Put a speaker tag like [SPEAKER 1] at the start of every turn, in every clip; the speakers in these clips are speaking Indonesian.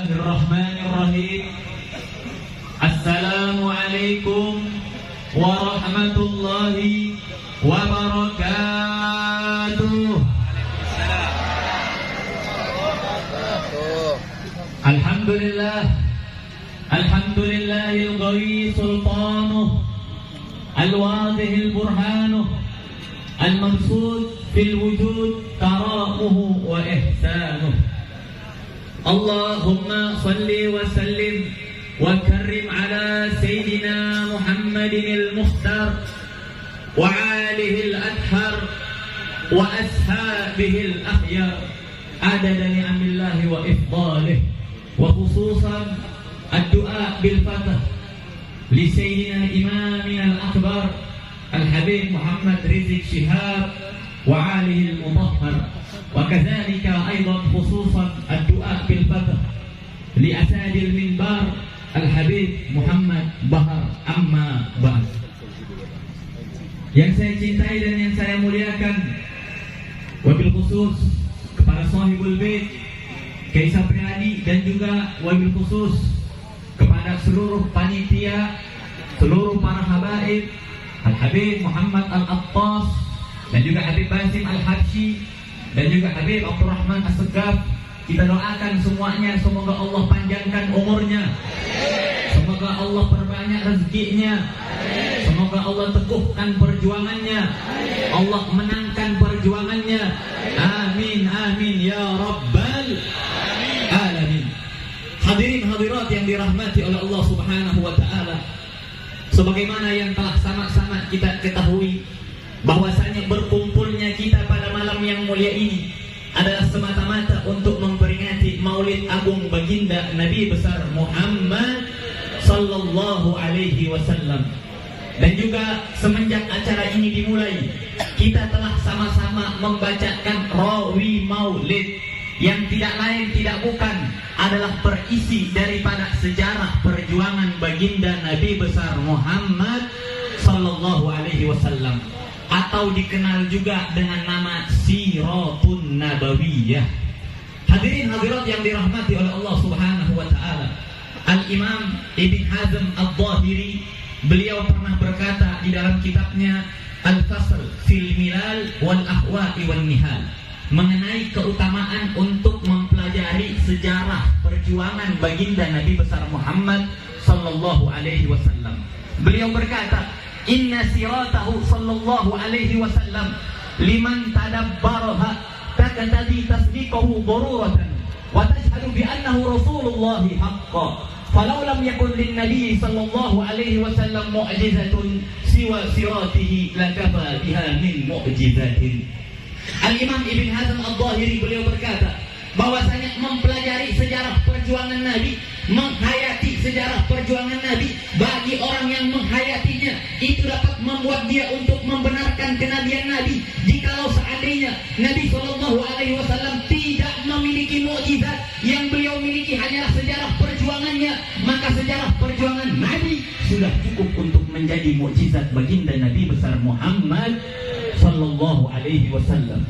[SPEAKER 1] Bismillahirrahmanirrahim. Assalamualaikum warahmatullahi wabarakatuh. Alhamdulillah, alhamdulillahil qawi sultanuh, al-wadihil burhanuh, al-mabsud fil wujud karamuhu wa ihsanuh. Allahumma salli wa sallim wa karrim ala sayyidina Muhammadin al-Mukhtar wa alihi al-adhar wa ashabihi al-akhyar adada ni'amillahi wa ifdalih, wa khususan ad-du'a bil fatah li sayyidina imamina al-akbar al-habib Muhammad Rizik Shihab wa alihi al-mutahhar, wa kadzalika aidan khususan ad-du'a bil fatah li asadil minbar al-habib Muhammad Bahar, amma ba'd. Yang saya cintai dan yang saya muliakan, wabil khusus kepada sahibul bait Kaisar Priadi, dan juga wabil khusus kepada seluruh panitia, seluruh para habaib al-habib Muhammad al-Attas, dan juga Habib Basim al-Habsyi, dan juga Habib Abdurrahman as-Segaf. Kita doakan semuanya, semoga Allah panjangkan umurnya, semoga Allah perbanyak rezekinya, semoga Allah teguhkan perjuangannya, Allah menangkan perjuangannya. Amin, amin ya rabbal alamin. Hadirin hadirat yang dirahmati oleh Allah subhanahu wa ta'ala, sebagaimana yang telah sama-sama kita ketahui, bahwasanya berkumpulnya kita pada malam yang mulia ini adalah semata-mata untuk memperingati Maulid Agung Baginda Nabi besar Muhammad sallallahu alaihi wasallam. Dan juga semenjak acara ini dimulai, kita telah sama-sama membacakan rawi Maulid yang tidak lain tidak bukan adalah perisi daripada sejarah perjuangan Baginda Nabi besar Muhammad sallallahu alaihi wasallam, atau dikenal juga dengan nama Siratun Nabawiyah. Hadirin hadirat yang dirahmati oleh Allah subhanahu wa ta'ala, Al-Imam Ibn Hazm Al-Zahiri, beliau pernah berkata di dalam kitabnya Al-Fasl fil Milal wal Ahwa'i wal Nihal, mengenai keutamaan untuk mempelajari sejarah perjuangan Baginda Nabi besar Muhammad sallallahu alaihi wasallam. Beliau berkata, inna siratahu sallallahu alaihi wasallam liman tadabbaraha takatadi tasdiqahu daruratan wa tashhadu bi annahu rasulullah haqqan falau lam yakun lin nabi sallallahu alaihi wasallam mu'jizatun siwa siratihi lakafa biha min mu'jizatin. Al-Imam Ibn Hazm Al-Zahiri beliau berkata bahwasanya mempelajari sejarah perjuangan Nabi, menghayati sejarah perjuangan Nabi, bagi orang yang menghayatinya itu dapat membuat dia untuk membenarkan kenabian Nabi. Jikalau seandainya Nabi SAW tidak memiliki mukjizat, yang beliau miliki hanyalah sejarah perjuangannya, maka sejarah perjuangan Nabi sudah cukup untuk menjadi mukjizat baginda Nabi besar Muhammad SAW.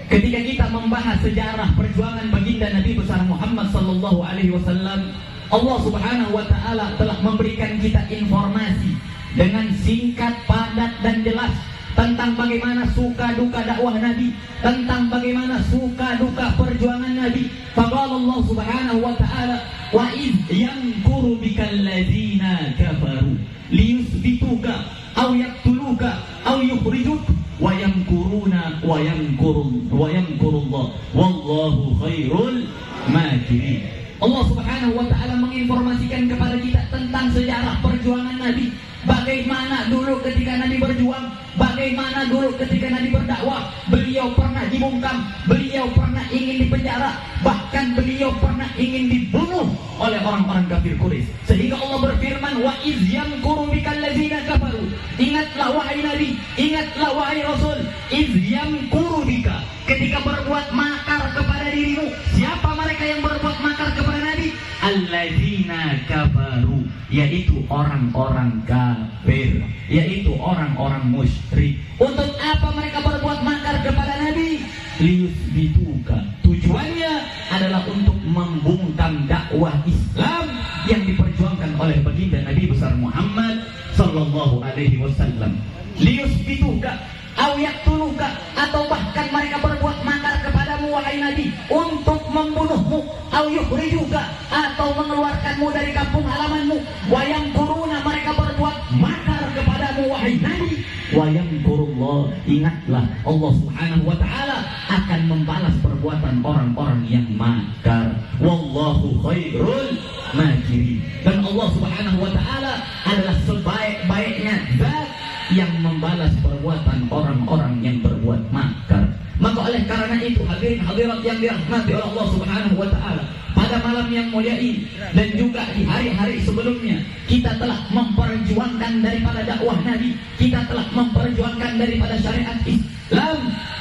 [SPEAKER 1] Ketika kita membahas sejarah perjuangan baginda Nabi besar Muhammad sallallahu alaihi wasallam, Allah subhanahu wa ta'ala telah memberikan kita informasi dengan singkat, padat dan jelas tentang bagaimana suka duka dakwah Nabi, tentang bagaimana suka duka perjuangan Nabi. Faqala Allah subhanahu wa ta'ala, wa idh yamkuru bikal ladzina kafaru liyuthbituka aw yaqtuluka aw yukhrijuka wa yamkuruna wa yamkurullah wallahu khairul makirin. Allah subhanahu wa ta'ala menginformasikan kepada kita tentang sejarah perjuangan Nabi, bagaimana dulu ketika Nabi berjuang, bagaimana dulu ketika Nabi berdakwah, beliau pernah dibungkam, beliau pernah ingin dipenjara, bahkan beliau pernah ingin dibunuh oleh orang-orang kafir Quraisy. Sehingga Allah berfirman, wa iz yamkuru bikal ladzina kafaru. Ingatlah wahai Nabi, ingatlah wahai Rasul, iz yamkuru bika, ketika berbuat makar kepada dirimu. Siapa mereka yang berbuat makar kepada Nabi? Alladzina kafaru, yaitu orang-orang kafir, yaitu orang-orang musyrik. Untuk apa mereka berbuat makar kepada Nabi? Liyusbituka, tujuannya adalah untuk membungkam
[SPEAKER 2] dakwah Islam yang diperjuangkan oleh baginda Nabi besar Muhammad sallallahu alaihi wasallam. Liyusbituka aw yaqtuluka, atau bahkan mereka berbuat makar kepadamu wahai Nabi untuk membunuhmu, aw yukhrijuka, atau mengeluarkanmu dari kampung halamanmu. Wa yamkuruna, mereka berbuat makar kepadamu wahai Nabi. Wa yamkurullah, ingatlah Allah Subhanahu wa taala akan membalas perbuatan orang-orang yang makar. Wallahu khairul makirin. Dan Allah Subhanahu wa taala adalah sebaik-baiknya zat yang membalas perbuatan orang-orang yang berbuat makar. Maka oleh karena itu hadirin hadirat yang dirahmati oleh Allah Subhanahu wa taala, pada malam yang mulia ini dan juga di hari-hari sebelumnya, kita telah memperjuangkan daripada dakwah Nabi, kita telah memperjuangkan daripada syariat Islam.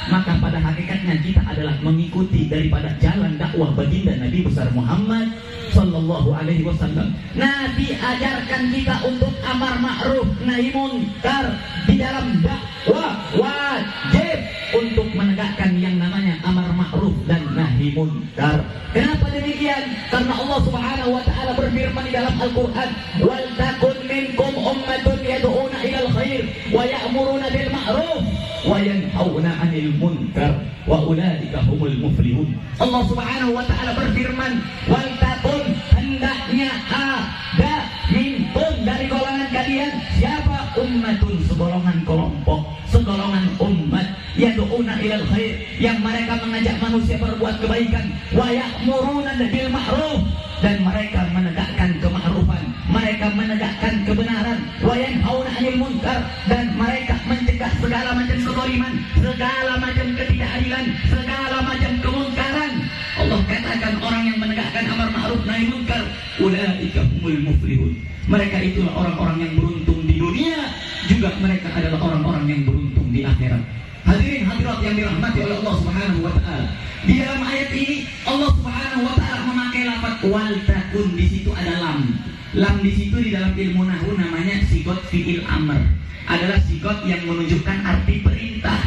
[SPEAKER 2] Maka pada hakikatnya kita adalah mengikuti daripada jalan dakwah baginda Nabi besar Muhammad sallallahu alaihi wasallam. Nabi ajarkan kita untuk amar ma'ruf nahi munkar. Di dalam dakwah wajib untuk menegakkan yang namanya amar ma'ruf dan nahi munkar. Kenapa demikian? Karena Allah Subhanahu wa taala berfirman di dalam Al-Qur'an, "Wal takun minkum ummatun yad'una ilal khair wa ya'muruna bil ma'ruf wa yanhauna 'anil munkar wa ulaika humul muflihun." Allah Subhanahu wa taala berfirman, "Wal takun," hendaknya ada minkum, dari golongan kalian, siapa? Ummatun, segolongan kelompok, segolongan umat, yad'una ilal khair, yang mereka mengajak manusia berbuat kebaikan, wa ya'muruna bil ma'ruf, dan mereka menegakkan kema'rufan, mereka menegakkan kebenaran, wa yanhauna 'anil munkar, dan mereka mencegah segala macam kezaliman, segala macam ketidakadilan, segala macam kemungkaran. Allah katakan orang yang menegakkan amar ma'ruf nahi munkar, ulaika humul muflihun. Mereka itulah orang-orang yang beruntung di dunia, juga mereka adalah orang-orang yang beruntung di akhirat. Hadirin hadirat yang dirahmati oleh Allah Subhanahu wa taala. Di dalam ayat ini Allah Subhanahu wa taala memakai lafaz wal takun, di situ ada lam. Lam di situ di dalam ilmu nahwu namanya sigot fi'il amr. Adalah sigot yang menunjukkan arti perintah.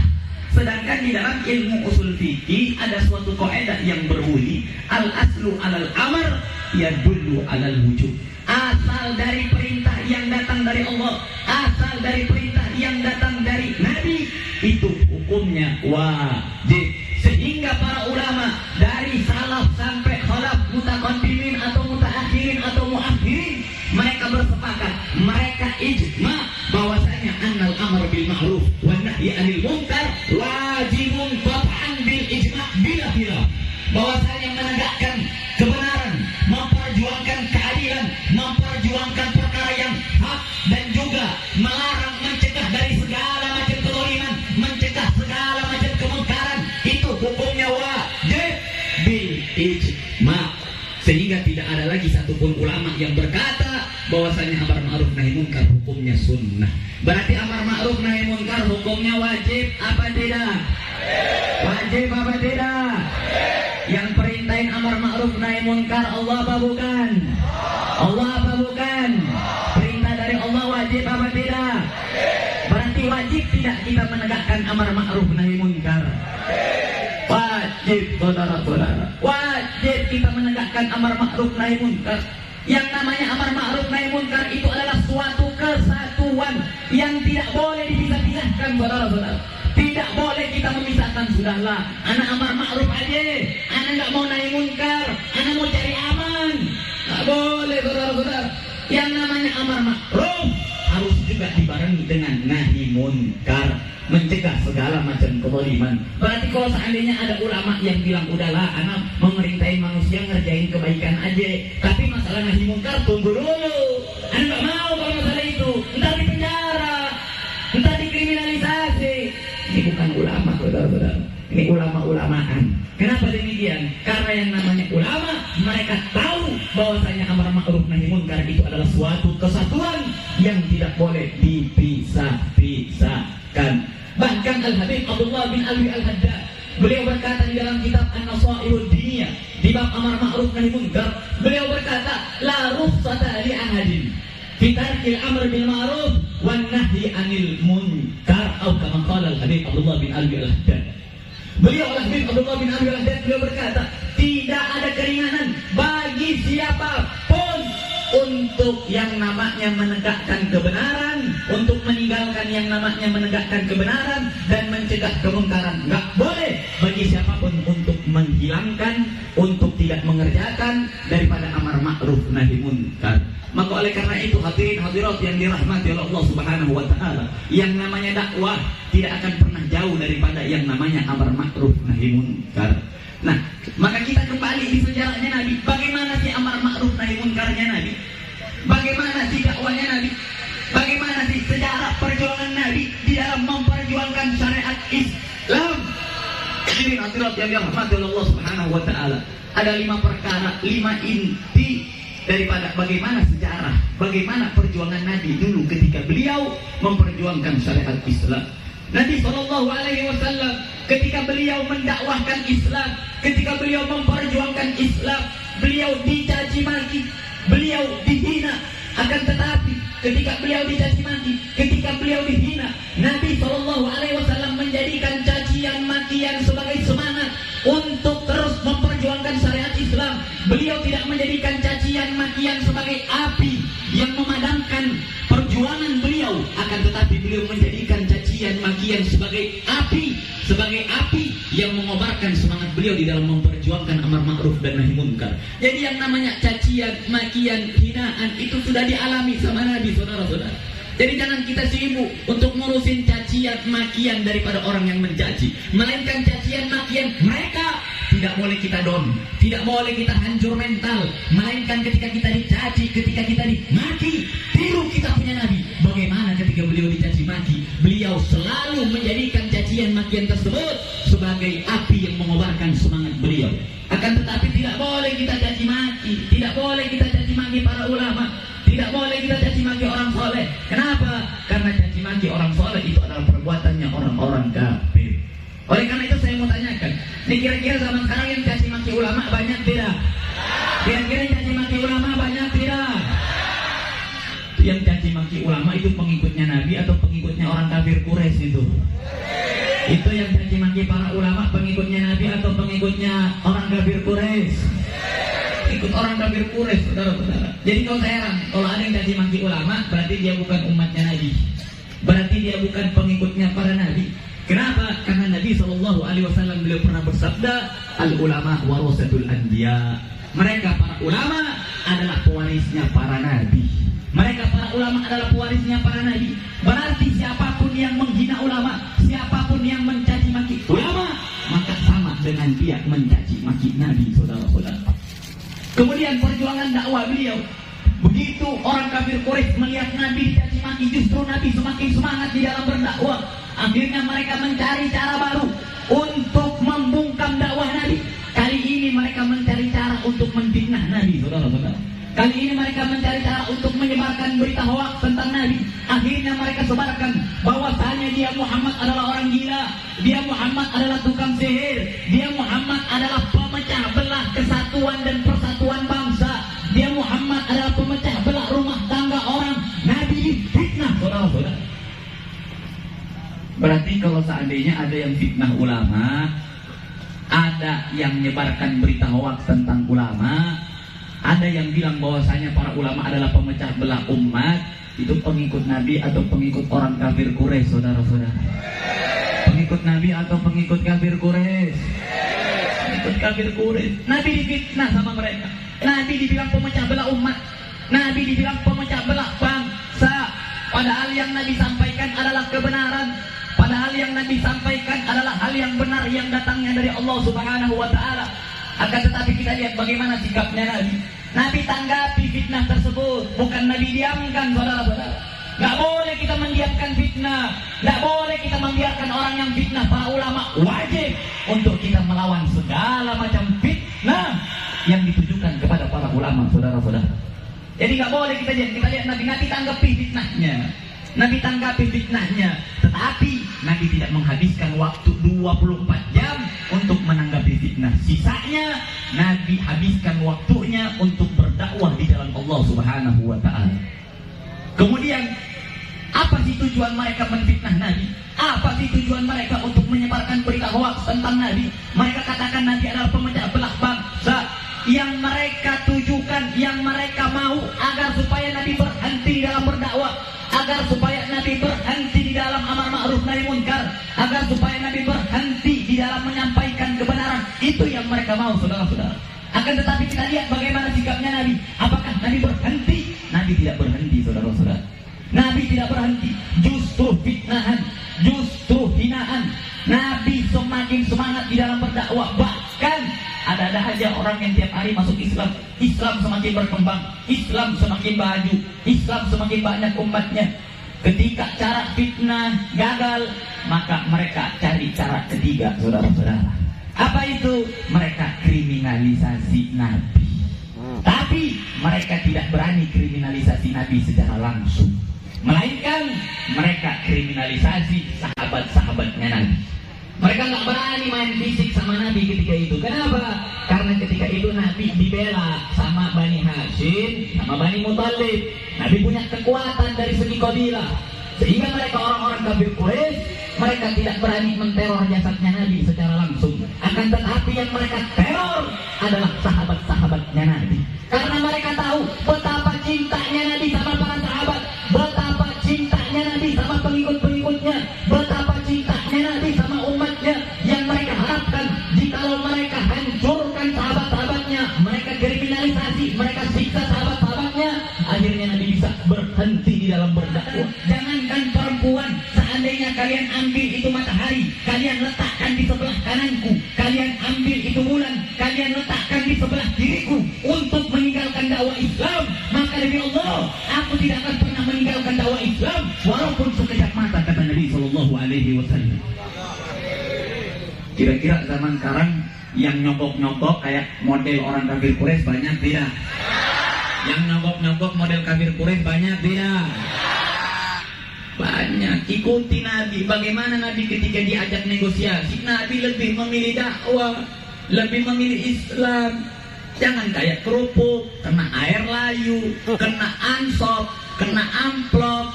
[SPEAKER 2] Sedangkan di dalam ilmu usul fikih ada suatu kaidah yang berbunyi al aslu alal amr yadullu alal wujub. Asal dari perintah yang datang dari Allah, asal dari perintah yang datang dari Nabi, itu hukumnya wajib. Sehingga para ulama dari salaf sampai khalaf, mutaqaddimin atau mutaakhirin atau muakhirin, mereka bersepakat, mereka ijma bahwasanya annal amr bil ma'ruf wan nahyi 'anil munkar wajibun qat'an bil ijma' bila khilaf. Bahwasanya menegakkan kebenaran, memperjuangkan keadilan, memperjuangkan perkara yang hak, dan juga melarang, mencegah dari segala macam kezaliman, mencegah segala macam kemungkaran, itu hukumnya wajib bil ijma'. Sehingga tidak ada lagi satupun ulama yang berkata bahwasanya amar ma'ruf nahi munkar hukumnya sunnah. Berarti amar ma'ruf nahi munkar hukumnya wajib apa tidak? Wajib apa tidak? Yang perintahin amar ma'ruf nahi munkar Allah apa bukan? Allah apa bukan? Perintah dari Allah wajib apa tidak? Berarti wajib tidak kita menegakkan amar ma'ruf nahi munkar? Wajib, saudara-saudara. Wajib kita menegakkan amar ma'ruf nahi munkar. Yang namanya amar ma'ruf nahi munkar itu adalah suatu kesatuan yang tidak boleh dipisah-pisahkan, saudara-saudara. Tidak boleh kita memisahkan. Sudahlah, anak amar ma'ruf aja, anak nggak mau nahi munkar, anak mau cari aman. Nggak boleh, saudara-saudara. Yang namanya amar ma'ruf harus juga dibarengi dengan nahi munkar, mencegah segala macam kezaliman. Berarti kalau seandainya ada ulama yang bilang udahlah anak memerintahin manusia ngerjain kebaikan aja, tapi masalah nahi munkar tunggu dulu, anak nggak mau kalau masalah itu, entar di penjara, entar dikriminalisasi. Ini bukan ulama, saudara-saudara, ini ulama-ulamaan. Kenapa demikian? Karena yang namanya ulama, mereka tahu bahwasanya amar ma'ruf nahi munkar itu adalah suatu kesatuan yang tidak boleh dipisah-pisahkan. Bahkan Al-Habib Abdullah bin Alwi Al-Haddad, beliau berkata di dalam kitab An-Nasaihud Diniyah di bab amar ma'ruf nahi munkar, beliau berkata, la rukhsata li ahadin fi tarkil amr bil ma'ruf wan nahyi 'anil munkar, atau kama qala Al-Habib Abdullah bin Alwi Al-Haddad. Beliau Al-Habib Abdullah bin Alwi Al-Haddad beliau berkata, tidak ada keringanan bagi siapa siapapun untuk yang namanya menegakkan kebenaran, untuk meninggalkan yang namanya menegakkan kebenaran dan mencegah kemungkaran. Nggak boleh bagi siapapun untuk menghilangkan, untuk tidak mengerjakan daripada amar ma'ruf nahi munkar. Maka oleh karena itu hadirin hadirat yang dirahmati oleh Allah Subhanahu wa taala, yang namanya dakwah tidak akan pernah jauh daripada yang namanya amar ma'ruf nahi munkar. Nah, maka kita kembali di sejarahnya Nabi. Bagaimana sih amar ma'ruf nahi munkarnya Nabi? Bagaimana sih dakwahnya Nabi? Bagaimana sih sejarah perjuangan Nabi di dalam memperjuangkan syariat Islam? Hadirin hadirat yang dirahmati oleh Allah Subhanahu wa taala. Ada 5 perkara, 5 inti daripada bagaimana sejarah, bagaimana perjuangan Nabi dulu ketika beliau memperjuangkan syariat Islam. Nabi SAW ketika beliau mendakwahkan Islam, ketika beliau memperjuangkan Islam, beliau dicaci maki, beliau dihina. Akan tetapi ketika beliau dicaci maki, ketika beliau dihina, Nabi SAW menjadikan cacian makian sebagai semangat untuk terus memperjuangkan syariat Islam. Beliau tidak menjadikan cacian makian sebagai api yang memadamkan perjuangan beliau, akan tetapi beliau menjadikan cacian makian sebagai api yang mengobarkan semangat beliau di dalam memperjuangkan amar ma'ruf dan nahi munkar. Jadi yang namanya cacian, makian, hinaan itu sudah dialami sama Nabi, saudara-saudara. Jadi jangan kita sibuk untuk ngurusin cacian, makian daripada orang yang mencaci, melainkan cacian, makian mereka tidak boleh kita down, tidak boleh kita hancur mental, melainkan ketika kita dicaci, ketika kita dimaki, tiru kita punya Nabi. Bagaimana ketika beliau dicaci maki, beliau selalu menjadikan cacian makian tersebut sebagai api yang mengobarkan semangat beliau. Akan tetapi tidak boleh kita caci maki, tidak boleh kita caci maki para ulama, tidak boleh kita caci maki orang soleh. Kenapa? Karena caci maki orang soleh itu adalah perbuatannya orang-orang kafir. Oleh karena itu saya mau tanyakan, ini kira-kira zaman sekarang yang caci maki ulama banyak tidak? Kira-kira yang caci maki ulama banyak tidak? Yang caci maki ulama itu pengikutnya Nabi atau pengikutnya orang kafir Quraisy itu? Itu yang caci maki para ulama pengikutnya Nabi atau pengikutnya orang kafir Quraisy? Ikut orang kafir Quraisy, saudara-saudara. Jadi kalau saya heran, kalau ada yang caci maki ulama, berarti dia bukan umatnya Nabi, berarti dia bukan pengikutnya para Nabi. Kenapa? Karena Nabi SAW beliau pernah bersabda, al-ulama warasatul anbiya. Mereka para ulama adalah pewarisnya para nabi. Mereka para ulama adalah pewarisnya para nabi. Berarti siapapun yang menghina ulama, siapapun yang mencaci maki ulama, maka sama dengan dia mencaci maki Nabi, saudara-saudara. Kemudian perjuangan dakwah beliau, begitu orang kafir Quraisy melihat Nabi dicaci maki, justru Nabi semakin semangat di dalam berdakwah. Akhirnya mereka mencari cara baru untuk membungkam dakwah Nabi. Kali ini mereka mencari cara untuk menfitnah Nabi, saudara-saudara. Kali ini mereka mencari cara untuk menyebarkan berita hoaks tentang Nabi. Akhirnya mereka sebarkan bahwasanya dia Muhammad adalah orang gila, dia Muhammad adalah tukang sihir, dia Muhammad adalah pemecah belah kesatuan dan persatuan bangsa, dia Muhammad adalah pemecah belah rumah tangga orang. Nabi difitnah, saudara-saudara. Berarti kalau seandainya ada yang fitnah ulama, ada yang menyebarkan berita hoaks tentang ulama, ada yang bilang bahwasanya para ulama adalah pemecah belah umat, itu pengikut Nabi atau pengikut orang kafir Quraisy, saudara-saudara? Pengikut Nabi atau pengikut kafir Quraisy? Pengikut kafir Quraisy. Nabi difitnah sama mereka. Nabi dibilang pemecah belah umat, Nabi dibilang pemecah belah bangsa. Padahal yang Nabi sampaikan adalah kebenaran, padahal yang Nabi sampaikan adalah hal yang benar yang datangnya dari Allah Subhanahu wa taala. Akan tetapi kita lihat bagaimana sikapnya Nabi. Nabi tanggapi fitnah tersebut, bukan Nabi diamkan, saudara-saudara. Gak boleh kita mendiamkan fitnah, gak boleh kita membiarkan orang yang fitnah para ulama. Wajib untuk kita melawan segala macam fitnah yang ditujukan kepada para ulama, saudara-saudara. Jadi gak boleh kita lihat Nabi tanggapi fitnahnya, Nabi tanggapi fitnahnya, tetapi Nabi tidak menghabiskan waktu 24 jam untuk menanggapi fitnah. Sisanya Nabi habiskan waktunya untuk berdakwah di jalan Allah Subhanahu wa taala. Kemudian apa sih tujuan mereka menfitnah Nabi? Apa sih tujuan mereka untuk menyebarkan berita hoaks tentang Nabi? Mereka katakan Nabi adalah pemecah belah bangsa. Yang mereka tujukan, supaya Nabi berhenti di dalam menyampaikan kebenaran. Itu yang mereka mau, saudara-saudara. Akan tetapi kita lihat bagaimana sikapnya Nabi. Apakah Nabi berhenti? Nabi tidak berhenti, saudara-saudara. Nabi tidak berhenti. Justru fitnahan, justru hinaan. Nabi semakin semangat di dalam berdakwah. Bahkan ada aja orang yang tiap hari masuk Islam. Islam semakin berkembang, Islam semakin maju, Islam semakin banyak umatnya. Ketika cara fitnah gagal, maka mereka cari cara ketiga, saudara-saudara. Apa itu? Mereka kriminalisasi Nabi. Tapi mereka tidak berani kriminalisasi Nabi secara langsung, melainkan mereka kriminalisasi sahabat-sahabatnya Nabi. Mereka nggak berani main fisik sama Nabi ketika itu. Kenapa? Karena ketika itu Nabi dibela sama Bani Hashim, sama Bani Muthalib. Nabi punya kekuatan dari segi kabilah, sehingga mereka orang-orang kafir Quraisy, mereka tidak berani menteror jasadnya Nabi secara langsung. Akan tetapi yang mereka teror adalah sahabat-sahabatnya Nabi. Karena mereka tahu betapa cintanya Nabi sama para sahabat, betapa cintanya Nabi sama pengikut-pengikutnya, betapa cintanya Nabi sama umatnya, yang mereka harapkan jikalau mereka hancurkan sahabat-sahabatnya, mereka kriminalisasi, mereka siksa sahabat-sahabatnya, akhirnya Nabi bisa berhenti di dalam berdakwah. Jangankan perempuan, seandainya kalian ambil itu matahari, kalian letakkan di sebelah kananku, kalian ambil itu bulan, kalian letakkan di sebelah kiriku untuk meninggalkan dakwah Islam, maka demi Allah, aku tidak akan pernah meninggalkan dakwah Islam walaupun sekejap mata, kata Nabi SAW. Kira-kira zaman sekarang yang nyogok-nyogok kayak model orang kafir Quraisy banyak tidak? Yang nyogok-nyogok model kafir Quraisy banyak tidak? Banyak. Ikuti Nabi. Bagaimana Nabi ketika diajak negosiasi? Nabi lebih memilih dakwah, lebih memilih Islam. Jangan kayak kerupuk, kena air layu, kena ansop, kena amplop.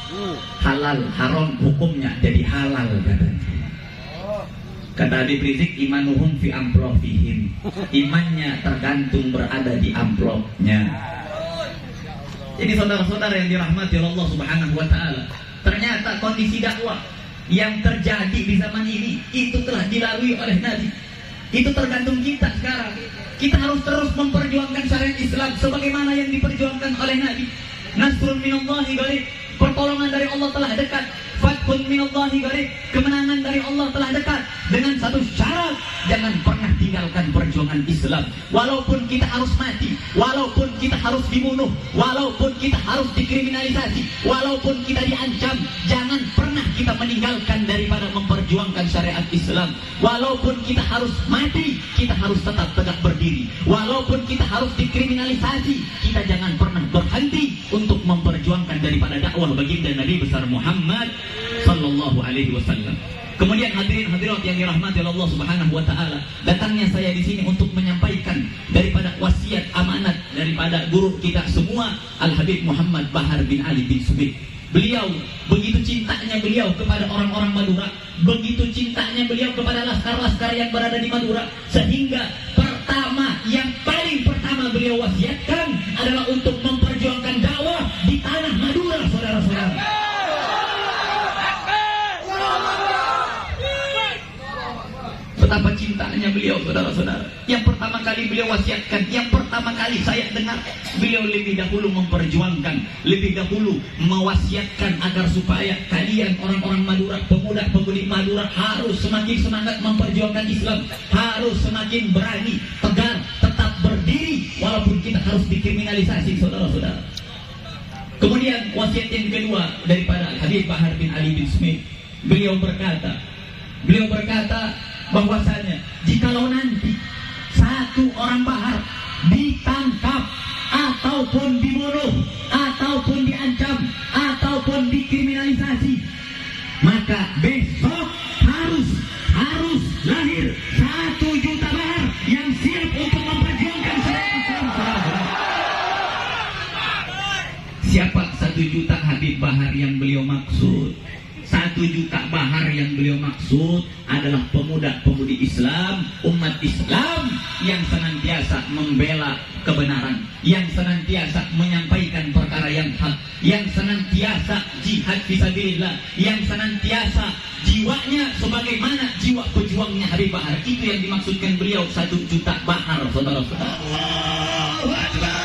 [SPEAKER 2] Halal, haram hukumnya jadi halal, katanya. Kata Habib Rizik, imanuhum fi amplofihim. Imannya tergantung berada di amplopnya. Jadi saudara-saudara yang dirahmati Allah Subhanahu wa ta'ala, ternyata kondisi dakwah yang terjadi di zaman ini itu telah dilalui oleh Nabi. Itu tergantung kita sekarang. Kita harus terus memperjuangkan syariat Islam sebagaimana yang diperjuangkan oleh Nabi. Nasrun minallahi qarib. Pertolongan dari Allah telah dekat. Fathun minallahi qarib. Kemenangan dari Allah telah dekat. Dengan satu syarat, jangan pernah tinggalkan perjuangan Islam. Walaupun kita harus mati, walaupun kita harus dibunuh, walaupun kita harus dikriminalisasi, walaupun kita diancam, jangan pernah kita meninggalkan daripada memperjuangkan syariat Islam. Walaupun kita harus mati, kita harus tetap tegak berdiri. Walaupun kita harus dikriminalisasi, kita jangan pernah berhenti untuk memperjuangkan daripada dakwah baginda Nabi besar Muhammad sallallahu alaihi wasallam. Kemudian hadirin hadirat yang dirahmati Allah Subhanahu wa taala, datangnya saya di sini untuk menyampaikan daripada wasiat amanat daripada guru kita semua, Al Habib Muhammad Bahar bin Ali bin Subit. Beliau begitu cintanya beliau kepada orang-orang Madura, begitu cintanya beliau kepada laskar-laskar yang berada di Madura, sehingga yang paling pertama beliau wasiatkan adalah untuk memperjuangkan dakwah di tanah Madura, saudara-saudara. Betapa cintanya beliau, saudara-saudara. Yang pertama kali beliau wasiatkan, yang pertama kali saya dengar, beliau lebih dahulu memperjuangkan, lebih dahulu mewasiatkan agar supaya kalian orang-orang Madura, pemuda-pemudi Madura harus semakin semangat memperjuangkan Islam, harus semakin berani, tegar, tetap berdiri walaupun kita harus dikriminalisasi, saudara-saudara. Kemudian wasiat yang kedua daripada Habib Bahar bin Ali bin Smith, beliau berkata bahwasanya jikalau nanti satu orang Bahar ditangkap ataupun dibunuh ataupun diancam ataupun dikriminalisasi, maka besok harus lahir 1 juta Bahar yang siap untuk memperjuangkan syariat Islam. Siapa 1 juta Habib Bahar yang beliau maksud? 1 juta bahar yang beliau maksud adalah pemuda-pemudi Islam, umat Islam yang senantiasa membela kebenaran, yang senantiasa menyampaikan perkara yang hak, yang senantiasa jihad fisabilillah, yang senantiasa jiwanya sebagaimana jiwa pejuangnya Habib Bahar. Itu yang dimaksudkan beliau 1 juta bahar, saudara-saudara.
[SPEAKER 3] Allahu Akbar.